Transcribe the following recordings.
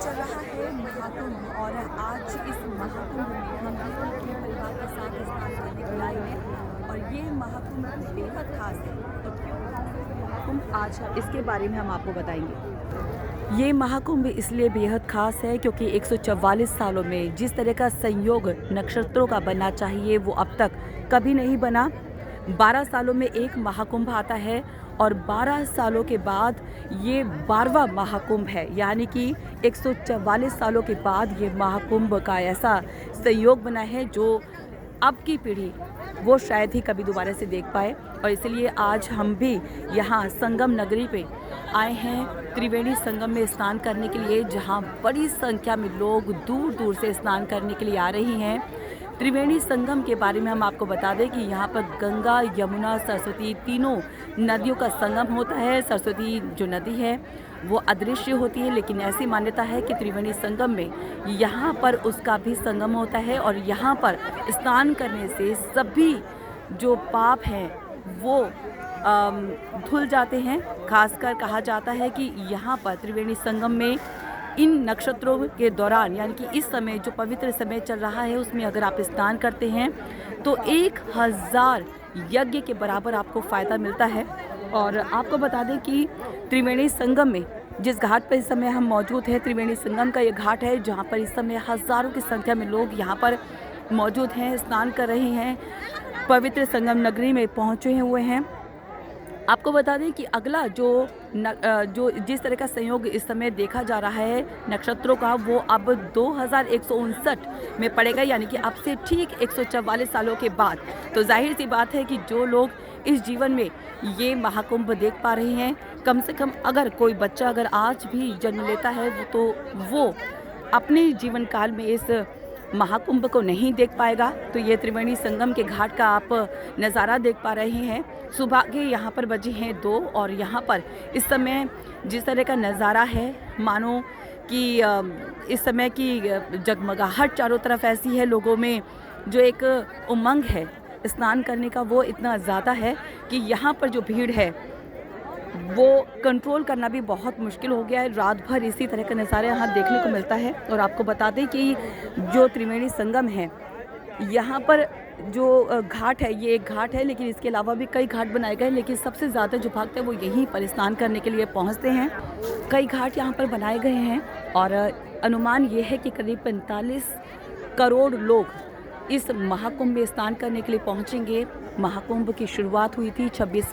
चल रहा है महाकुंभ और आज इस महाकुंभ में हम भी अपने परिवार के साथ स्नान करने के लिए आए हैं और ये महाकुंभ बेहद खास है। तो क्यों खास है ये महाकुंभ, आज इसके बारे में हम आपको बताएंगे। ये महाकुंभ इसलिए बेहद खास है क्योंकि 144 सालों में जिस तरह का संयोग नक्षत्रों का बनना चाहिए वो अब तक कभी नहीं बना। 12 सालों में एक महाकुंभ आता है और 12 सालों के बाद ये 12वां महाकुंभ है, यानी कि 144 सालों के बाद ये महाकुंभ का ऐसा संयोग बना है जो अब की पीढ़ी वो शायद ही कभी दोबारा से देख पाए। और इसलिए आज हम भी यहाँ संगम नगरी पे आए हैं त्रिवेणी संगम में स्नान करने के लिए, जहाँ बड़ी संख्या में लोग दूर दूर से स्नान करने के लिए आ रही हैं। त्रिवेणी संगम के बारे में हम आपको बता दें कि यहाँ पर गंगा, यमुना, सरस्वती तीनों नदियों का संगम होता है। सरस्वती जो नदी है वो अदृश्य होती है, लेकिन ऐसी मान्यता है कि त्रिवेणी संगम में यहाँ पर उसका भी संगम होता है और यहाँ पर स्नान करने से सभी जो पाप हैं वो धुल जाते हैं। खासकर कहा जाता है कि यहाँ पर त्रिवेणी संगम में इन नक्षत्रों के दौरान, यानी कि इस समय जो पवित्र समय चल रहा है उसमें अगर आप स्नान करते हैं तो 1000 यज्ञ के बराबर आपको फ़ायदा मिलता है। और आपको बता दें कि त्रिवेणी संगम में जिस घाट पर इस समय हम मौजूद हैं, त्रिवेणी संगम का ये घाट है जहाँ पर इस समय हज़ारों की संख्या में लोग यहाँ पर मौजूद हैं, स्नान कर रहे हैं, पवित्र संगम नगरी में पहुँचे हुए हैं। आपको बता दें कि अगला जो जिस तरह का संयोग इस समय देखा जा रहा है नक्षत्रों का, वो अब 2159 में पड़ेगा, यानी कि अब से ठीक 144 सालों के बाद। तो जाहिर सी बात है कि जो लोग इस जीवन में ये महाकुंभ देख पा रहे हैं, कम से कम अगर कोई बच्चा अगर आज भी जन्म लेता है तो वो अपने जीवन काल में इस महाकुंभ को नहीं देख पाएगा। तो ये त्रिवेणी संगम के घाट का आप नज़ारा देख पा रहे हैं। सुबह के यहाँ पर बजे हैं 2 और यहाँ पर इस समय जिस तरह का नज़ारा है, मानो कि इस समय की जगमगाहट चारों तरफ ऐसी है, लोगों में जो एक उमंग है स्नान करने का वो इतना ज़्यादा है कि यहाँ पर जो भीड़ है वो कंट्रोल करना भी बहुत मुश्किल हो गया है। रात भर इसी तरह का नज़ारा यहाँ देखने को मिलता है। और आपको बता दें कि जो त्रिवेणी संगम है यहाँ पर जो घाट है, ये एक घाट है, लेकिन इसके अलावा भी कई घाट बनाए गए हैं, लेकिन सबसे ज़्यादा जो भक्त है वो यहीं पर स्नान करने के लिए पहुँचते हैं। कई घाट यहाँ पर बनाए गए हैं और अनुमान ये है कि करीब 45 करोड़ लोग इस महाकुंभ में स्नान करने के लिए पहुंचेंगे। महाकुंभ की शुरुआत हुई थी 26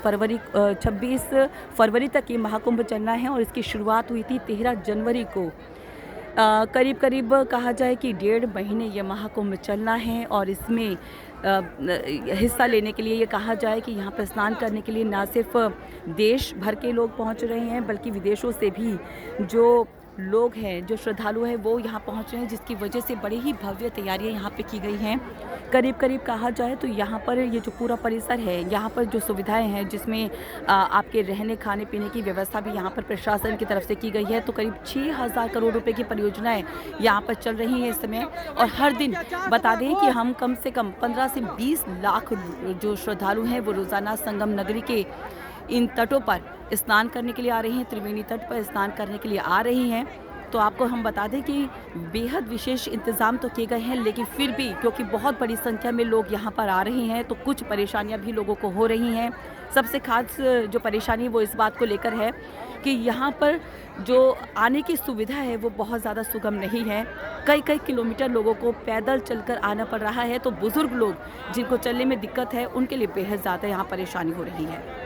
फरवरी तक ये महाकुंभ चलना है और इसकी शुरुआत हुई थी 13 जनवरी को। करीब करीब कहा जाए कि 1.5 महीने ये महाकुंभ चलना है और इसमें हिस्सा लेने के लिए ये कहा जाए कि यहाँ पर स्नान करने के लिए ना सिर्फ देश भर के लोग पहुँच रहे हैं बल्कि विदेशों से भी जो लोग हैं, जो श्रद्धालु हैं वो यहाँ पहुँच रहे हैं, जिसकी वजह से बड़ी ही भव्य तैयारियाँ यहाँ पे की गई हैं। करीब करीब कहा जाए तो यहाँ पर ये जो पूरा परिसर है, यहाँ पर जो सुविधाएं हैं जिसमें आपके रहने खाने पीने की व्यवस्था भी यहाँ पर प्रशासन की तरफ से की गई है। तो करीब 6000 करोड़ रुपए की परियोजनाएं यहाँ पर चल रही हैं इस समय। और हर दिन बता दें कि हम कम से कम 15 से 20 लाख जो श्रद्धालु हैं वो रोज़ाना संगम नगरी के इन तटों पर स्नान करने के लिए आ रही हैं, त्रिवेणी तट पर स्नान करने के लिए आ रही हैं। तो आपको हम बता दें कि बेहद विशेष इंतज़ाम तो किए गए हैं, लेकिन फिर भी क्योंकि बहुत बड़ी संख्या में लोग यहाँ पर आ रहे हैं तो कुछ परेशानियाँ भी लोगों को हो रही हैं। सबसे खास जो परेशानी वो इस बात को लेकर है कि यहाँ पर जो आने की सुविधा है वो बहुत ज़्यादा सुगम नहीं है। कई किलोमीटर लोगों को पैदल चलकर आना पड़ रहा है। तो बुज़ुर्ग लोग जिनको चलने में दिक्कत है उनके लिए बेहद ज़्यादा यहाँ परेशानी हो रही है।